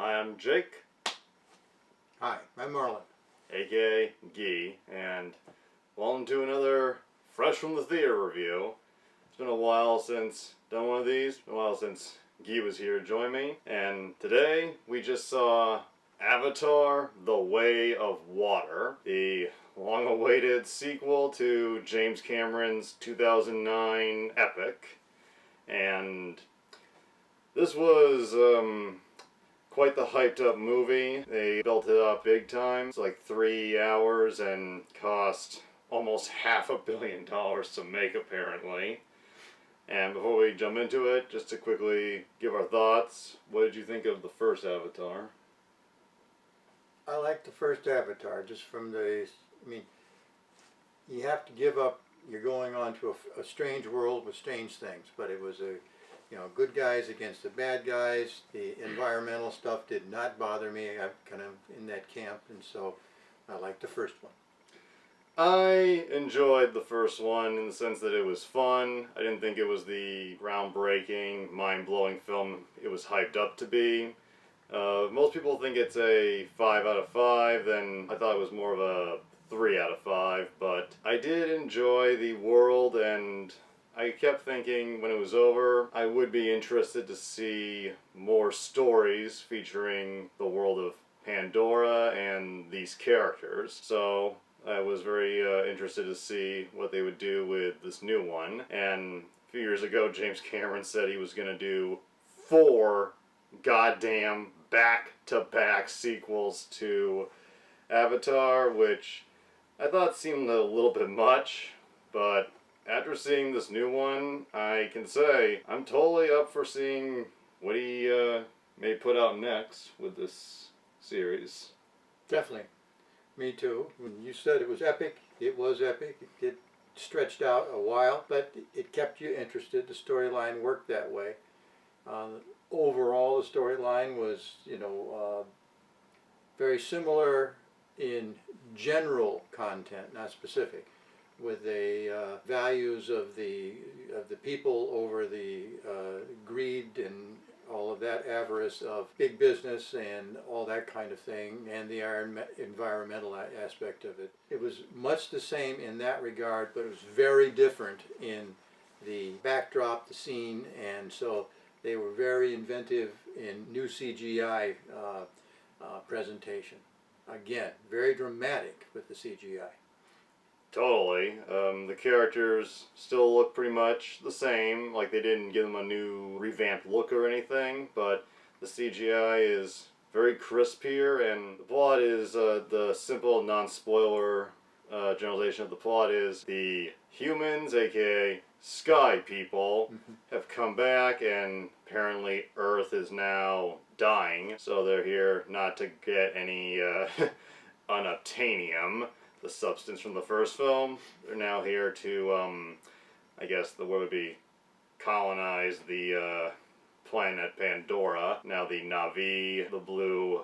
Hi, I'm Jake. Hi, I'm Marlin. aka Guy, and welcome to another Fresh from the Theater review. It's been a while since done one of these, been a while since Guy was here to join me, and today we just saw Avatar: The Way of Water, the long-awaited sequel to James Cameron's 2009 epic, and this was, quite the hyped up movie. They built it up big time. It's like 3 hours and cost almost $500 million to make, apparently. And before we jump into it, just to quickly give our thoughts, what did you think of the first Avatar? I like the first Avatar just from you have to give up, you're going on to a strange world with strange things, but it was good guys against the bad guys. The environmental stuff did not bother me. I'm kind of in that camp, and so I liked the first one. I enjoyed the first one in the sense that it was fun. I didn't think it was the groundbreaking, mind-blowing film it was hyped up to be. Most people think it's a 5 out of 5, and I thought it was more of a 3 out of 5, but I did enjoy the world, and I kept thinking when it was over, I would be interested to see more stories featuring the world of Pandora and these characters. So I was very interested to see what they would do with this new one. And a few years ago, James Cameron said he was going to do 4 goddamn back-to-back sequels to Avatar, which I thought seemed a little bit much, but after seeing this new one, I can say I'm totally up for seeing what he may put out next with this series. Definitely. Me too. When you said it was epic, it was epic. It stretched out a while, but it kept you interested. The storyline worked that way. Overall, the storyline was, very similar in general content, not specific, with the values of the people over the greed and all of that avarice of big business and all that kind of thing, and the environmental aspect of it. It was much the same in that regard, but it was very different in the backdrop, the scene, and so they were very inventive in new CGI presentation. Again, very dramatic with the CGI. Totally. The characters still look pretty much the same, like they didn't give them a new revamped look or anything, but the CGI is very crisp here, and the plot is, the simple non-spoiler generalization of the plot is the humans, aka sky people, have come back, and apparently Earth is now dying, so they're here not to get any unobtainium, the substance from the first film. They're now here to, I guess the word would be colonize the planet Pandora. Now the Na'vi, the blue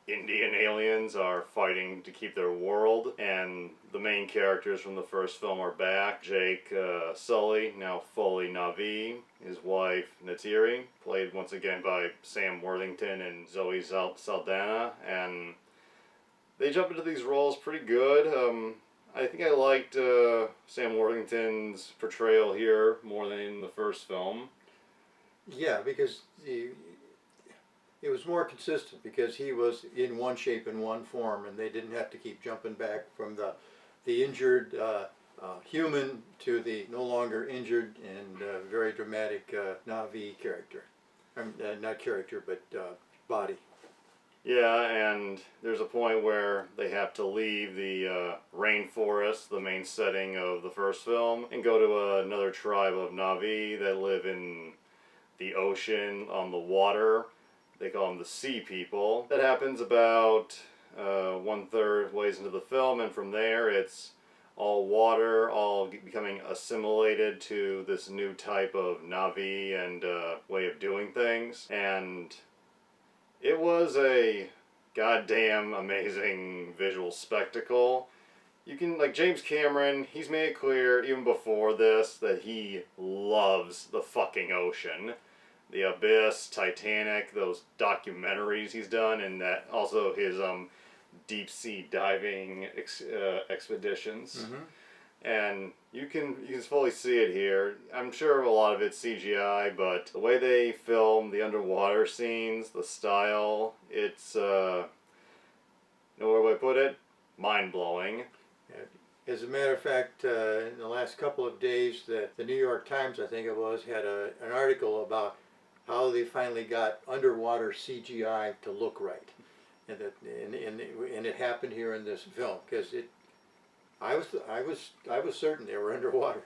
Indian aliens, are fighting to keep their world, and the main characters from the first film are back. Jake Sully, now fully Na'vi, his wife Neytiri, played once again by Sam Worthington and Zoe Saldana, and they jump into these roles pretty good. I think I liked Sam Worthington's portrayal here more than in the first film. Yeah, because it was more consistent because he was in one shape and one form, and they didn't have to keep jumping back from the injured human to the no longer injured and very dramatic Na'vi character. Not character, but body. Yeah, and there's a point where they have to leave the rainforest, the main setting of the first film, and go to another tribe of Na'vi that live in the ocean, on the water. They call them the Sea People. That happens about 1/3 ways into the film, and from there it's all water, all becoming assimilated to this new type of Na'vi and way of doing things. And it was a goddamn amazing visual spectacle. You can, like, James Cameron, he's made it clear even before this that he loves the fucking ocean. The Abyss, Titanic, those documentaries he's done, and that also his deep sea diving expeditions. Mm-hmm. And you can fully see it here. I'm sure a lot of it's CGI, but the way they film the underwater scenes, the style, it's no other way to put it, mind blowing. As a matter of fact, in the last couple of days, the New York Times, I think it was, had an article about how they finally got underwater CGI to look right, and it happened here in this film because I was certain they were underwater.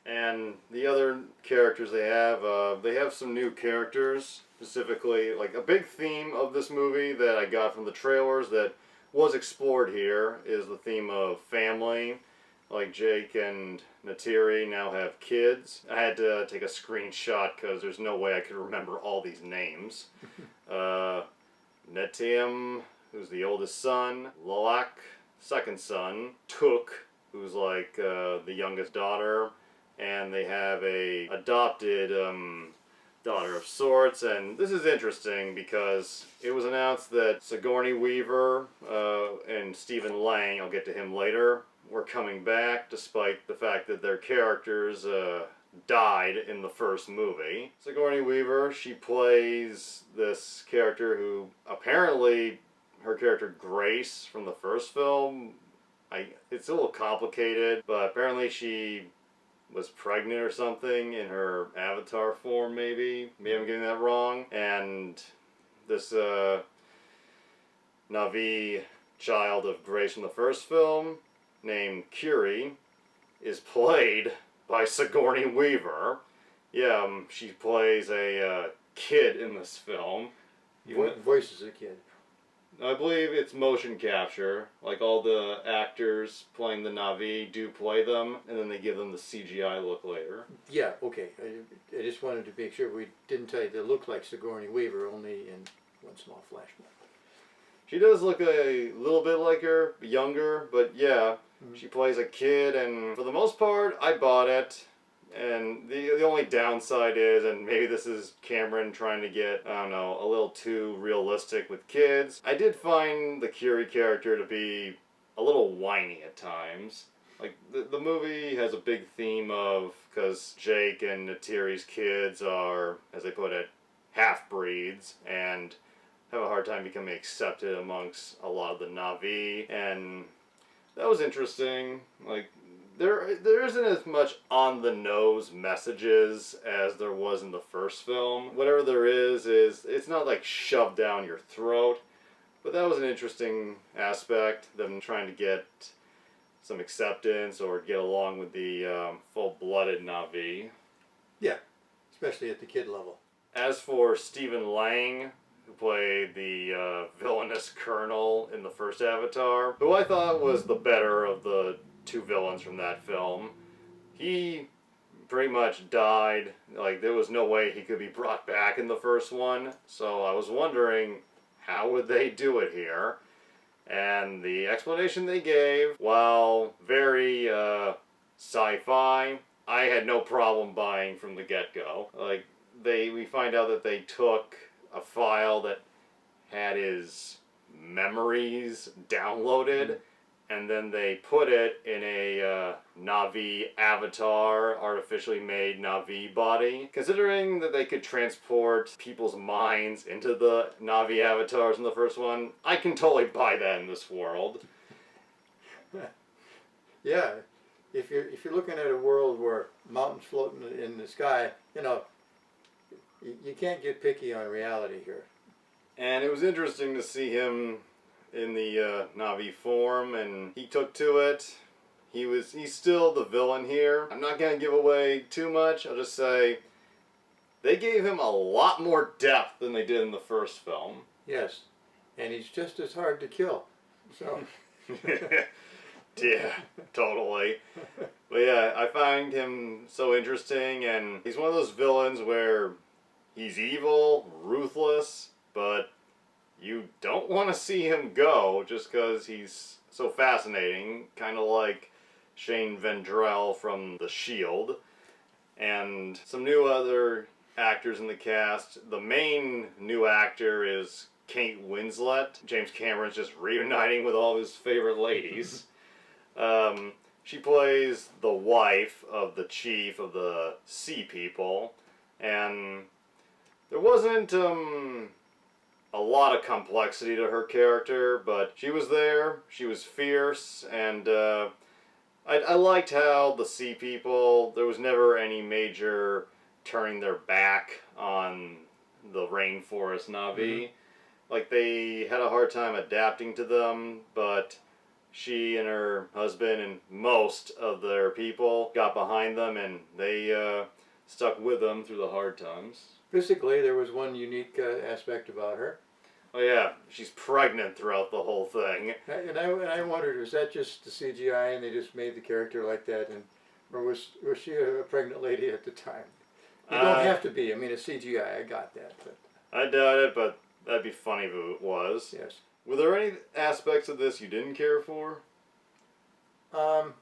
And the other characters they have some new characters, specifically, like a big theme of this movie that I got from the trailers that was explored here is the theme of family. Like Jake and Natiri now have kids. I had to take a screenshot because there's no way I could remember all these names. Netium, who's the oldest son. Lalak, second son. Took, who's like the youngest daughter. And they have a adopted daughter of sorts. And this is interesting because it was announced that Sigourney Weaver and Stephen Lang, I'll get to him later, were coming back despite the fact that their characters died in the first movie. Sigourney Weaver, she plays this character who apparently her character Grace from the first film, it's a little complicated, but apparently she was pregnant or something in her avatar form, maybe. Maybe I'm getting that wrong. And this Na'vi child of Grace from the first film, named Curie, is played by Sigourney Weaver. Yeah, she plays a kid in this film. Voices a kid. I believe it's motion capture. Like all the actors playing the Na'vi do play them, and then they give them the CGI look later. Yeah, okay. I just wanted to make sure we didn't tell you they look like Sigourney Weaver, only in one small flashback. She does look a little bit like her, younger, but yeah, she plays a kid, and for the most part, I bought it. And the only downside is, and maybe this is Cameron trying to get, I don't know, a little too realistic with kids, I did find the Curie character to be a little whiny at times. Like, the movie has a big theme of, because Jake and Natiri's kids are, as they put it, half-breeds, and have a hard time becoming accepted amongst a lot of the Na'vi, and that was interesting. Like, there isn't as much on-the-nose messages as there was in the first film. Whatever there is it's not like shoved down your throat. But that was an interesting aspect, them trying to get some acceptance or get along with the full-blooded Na'vi. Yeah, especially at the kid level. As for Stephen Lang, who played the villainous Colonel in the first Avatar, who I thought was the better of the two villains from that film. He pretty much died. Like, there was no way he could be brought back in the first one. So I was wondering, how would they do it here? And the explanation they gave, while very sci-fi, I had no problem buying from the get-go. Like, we find out that they took a file that had his memories downloaded, and then they put it in a Na'vi avatar, artificially made Na'vi body. Considering that they could transport people's minds into the Na'vi avatars in the first one, I can totally buy that in this world. Yeah, if you're looking at a world where mountains floating in the sky, you can't get picky on reality here. And it was interesting to see him in the Na'vi form, and he took to it. He's still the villain here. I'm not going to give away too much. I'll just say they gave him a lot more depth than they did in the first film. Yes, and he's just as hard to kill. So. Yeah, totally. But yeah, I find him so interesting, and he's one of those villains where he's evil, ruthless, but you don't want to see him go just because he's so fascinating, kind of like Shane Vendrell from The Shield. And some new other actors in the cast. The main new actor is Kate Winslet. James Cameron's just reuniting with all his favorite ladies. She plays the wife of the chief of the Sea People, and there wasn't a lot of complexity to her character, but she was there, she was fierce, and I liked how the Sea People, there was never any major turning their back on the rainforest Na'vi. Mm-hmm. Like, they had a hard time adapting to them, but she and her husband and most of their people got behind them, and they stuck with them through the hard times. Physically, there was one unique aspect about her. Oh yeah, she's pregnant throughout the whole thing. And I wondered, was that just the CGI and they just made the character like that, or was she a pregnant lady at the time? You don't have to be. I mean, it's CGI. I got that, but I doubt it. But that'd be funny if it was. Yes. Were there any aspects of this you didn't care for? That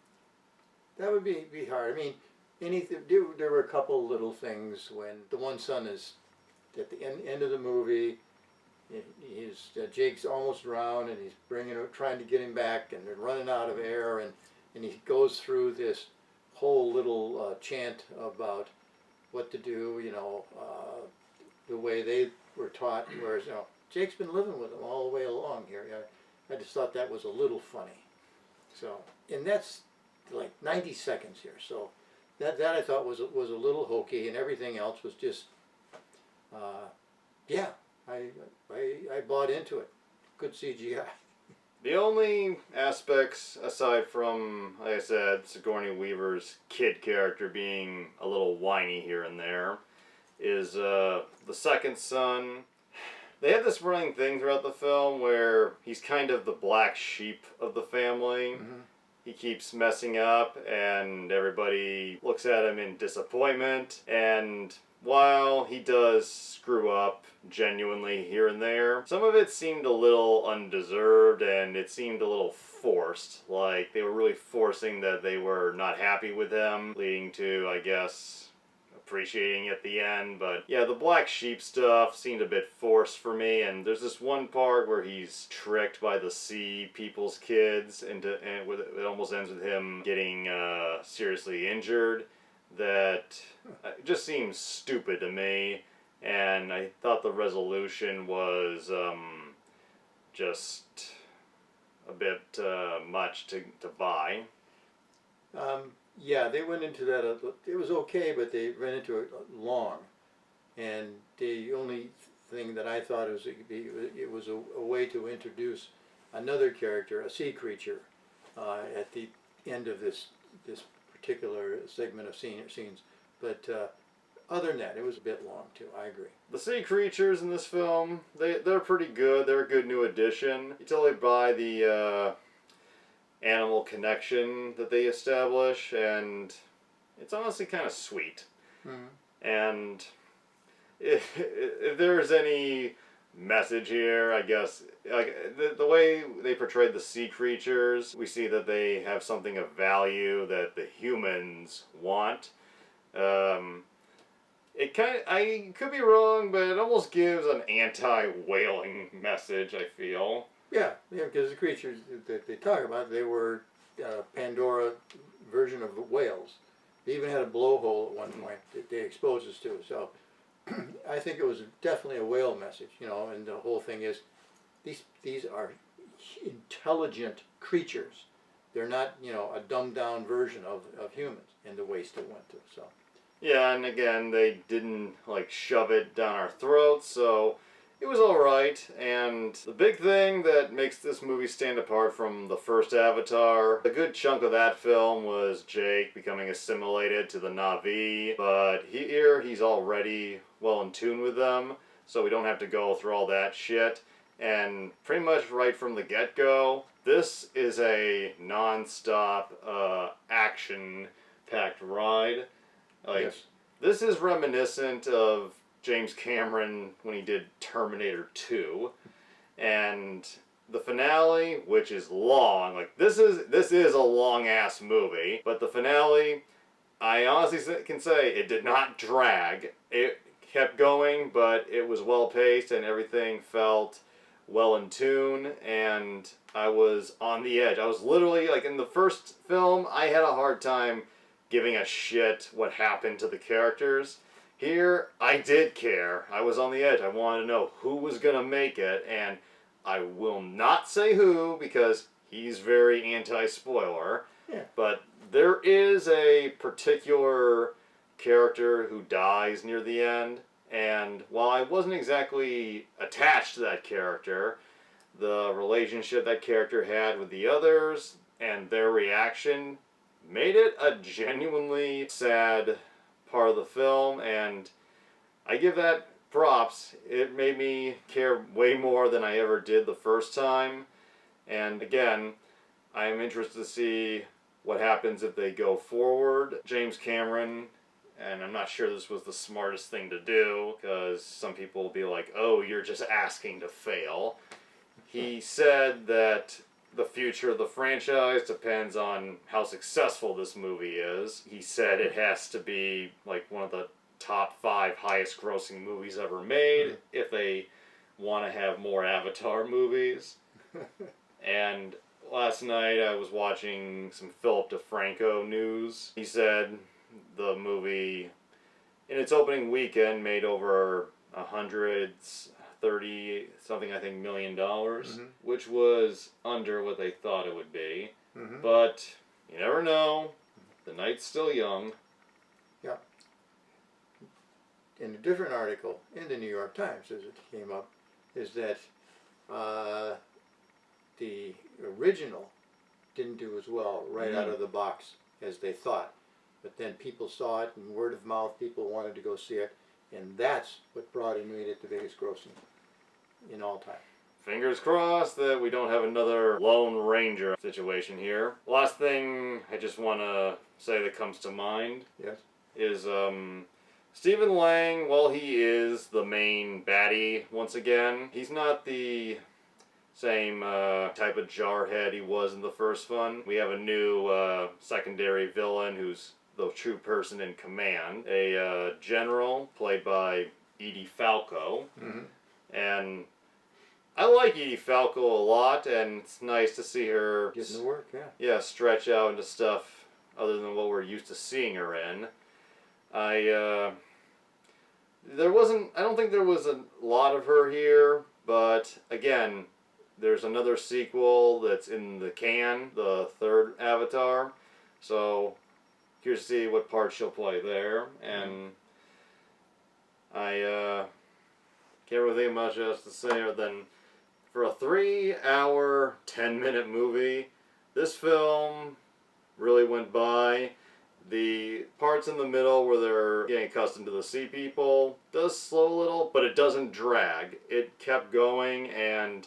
would be hard. I mean, anything. There were a couple little things when the one son is at the end of the movie. Jake's almost drowned, and he's trying to get him back, and they're running out of air, and he goes through this whole little chant about what to do, the way they were taught, whereas Jake's been living with them all the way along here. I just thought that was a little funny. So, and that's like 90 seconds here. So that I thought was a little hokey, and everything else was just, yeah. I bought into it. Good CGI. The only aspects, aside from, like I said, Sigourney Weaver's kid character being a little whiny here and there, is the second son. They have this running thing throughout the film where he's kind of the black sheep of the family. Mm-hmm. He keeps messing up, and everybody looks at him in disappointment, and while he does screw up genuinely here and there, some of it seemed a little undeserved, and it seemed a little forced. Like, they were really forcing that they were not happy with him, leading to, I guess, appreciating at the end. But yeah, the black sheep stuff seemed a bit forced for me, and there's this one part where he's tricked by the Sea People's kids, and it almost ends with him getting seriously injured. That just seems stupid to me, and I thought the resolution was just a bit much to buy. Yeah, they went into that. It was okay, but they ran into it long, and the only thing that I thought was it was a way to introduce another character, a sea creature, at the end of this particular segment of scenes, but other than that, it was a bit long too. I agree. The sea creatures in this film, they're pretty good. They're a good new addition. You totally buy the animal connection that they establish, and it's honestly kind of sweet. Mm-hmm. And if there's any message here, I guess, like the way they portrayed the sea creatures, we see that they have something of value that the humans want. It I could be wrong, but it almost gives an anti-whaling message, I feel. Yeah, because the creatures that they talk about, they were Pandora version of the whales. They even had a blowhole at one point that they exposed us to. So I think it was definitely a whale message, and the whole thing is these are intelligent creatures. They're not, a dumbed down version of humans in the waste it went to. So yeah, and again, they didn't shove it down our throats, so it was alright. And the big thing that makes this movie stand apart from the first Avatar, a good chunk of that film was Jake becoming assimilated to the Na'vi, but here he's already well in tune with them, so we don't have to go through all that shit. And pretty much right from the get-go, this is a non-stop action-packed ride. Yes. This is reminiscent of James Cameron when he did Terminator 2, and the finale, which is long. This is a long ass movie, but the finale, I honestly can say it did not drag. It kept going, but it was well paced and everything felt well in tune, and I was on the edge. I was literally, like in the first film, I had a hard time giving a shit what happened to the characters. Here, I did care. I was on the edge. I wanted to know who was going to make it, and I will not say who because he's very anti-spoiler. Yeah. But there is a particular character who dies near the end, and while I wasn't exactly attached to that character, the relationship that character had with the others and their reaction made it a genuinely sad part of the film, and I give that props. It made me care way more than I ever did the first time, and again, I'm interested to see what happens if they go forward. James Cameron, and I'm not sure this was the smartest thing to do, because some people will be like, oh, you're just asking to fail. He said that the future of the franchise depends on how successful this movie is. He said it has to be like one of the top 5 highest grossing movies ever made if they want to have more Avatar movies. And last night I was watching some Philip DeFranco news. He said the movie, in its opening weekend, made over 130 something, I think, $1 million, which was under what they thought it would be. But you never know. The night's still young. Yeah. In a different article in the New York Times, as it came up, is that the original didn't do as well right out of the box as they thought. But then people saw it, and word of mouth, people wanted to go see it, and that's what brought it and made it the biggest grossing in all time. Fingers crossed that we don't have another Lone Ranger situation here. Last thing I just want to say that comes to mind is Stephen Lang, while he is the main baddie once again, he's not the same type of jarhead he was in the first one. We have a new secondary villain who's the true person in command, a general played by Edie Falco, and I like Edie Falco a lot, and it's nice to see her getting to work, stretch out into stuff other than what we're used to seeing her in. I don't think there was a lot of her here, but again, there's another sequel that's in the can, the third Avatar, so curious to see what part she'll play there, and I can't really think much else to say other than for a 3-hour, 10-minute movie, this film really went by. The parts in the middle where they're getting accustomed to the sea people does slow a little, but it doesn't drag. It kept going, and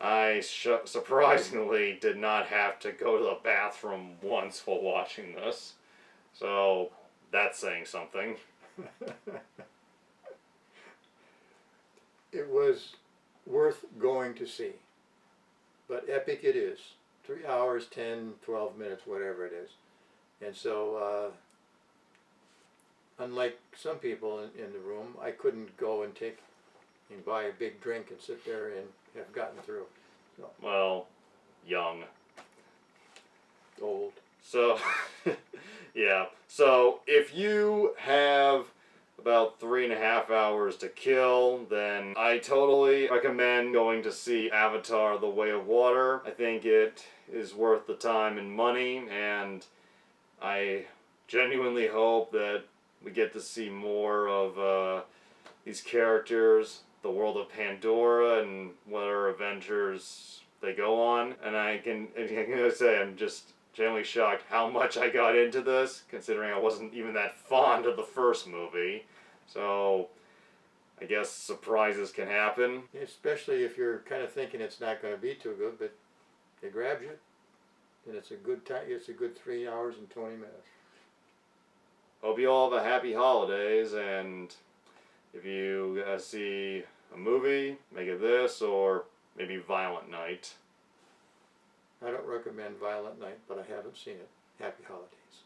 I surprisingly did not have to go to the bathroom once while watching this. So that's saying something. It was worth going to see, but epic it is. 3 hours, 10, 12 minutes, whatever it is. And so, unlike some people in the room, I couldn't go and buy a big drink and sit there and have gotten through. So. Well, young. Old. So, yeah. So, if you have about 3.5 hours to kill, then I totally recommend going to see Avatar: The Way of Water. I think it is worth the time and money, and I genuinely hope that we get to see more of these characters, the world of Pandora, and whatever adventures they go on. And I can say I'm just genuinely shocked how much I got into this, considering I wasn't even that fond of the first movie. So I guess surprises can happen. Especially if you're kind of thinking it's not going to be too good, but it grabs you. And it's a good time. It's a good 3 hours and 20 minutes. Hope you all have a happy holidays, and if you see a movie, make it this, or maybe Violent Night. I don't recommend Violent Night, but I haven't seen it. Happy holidays.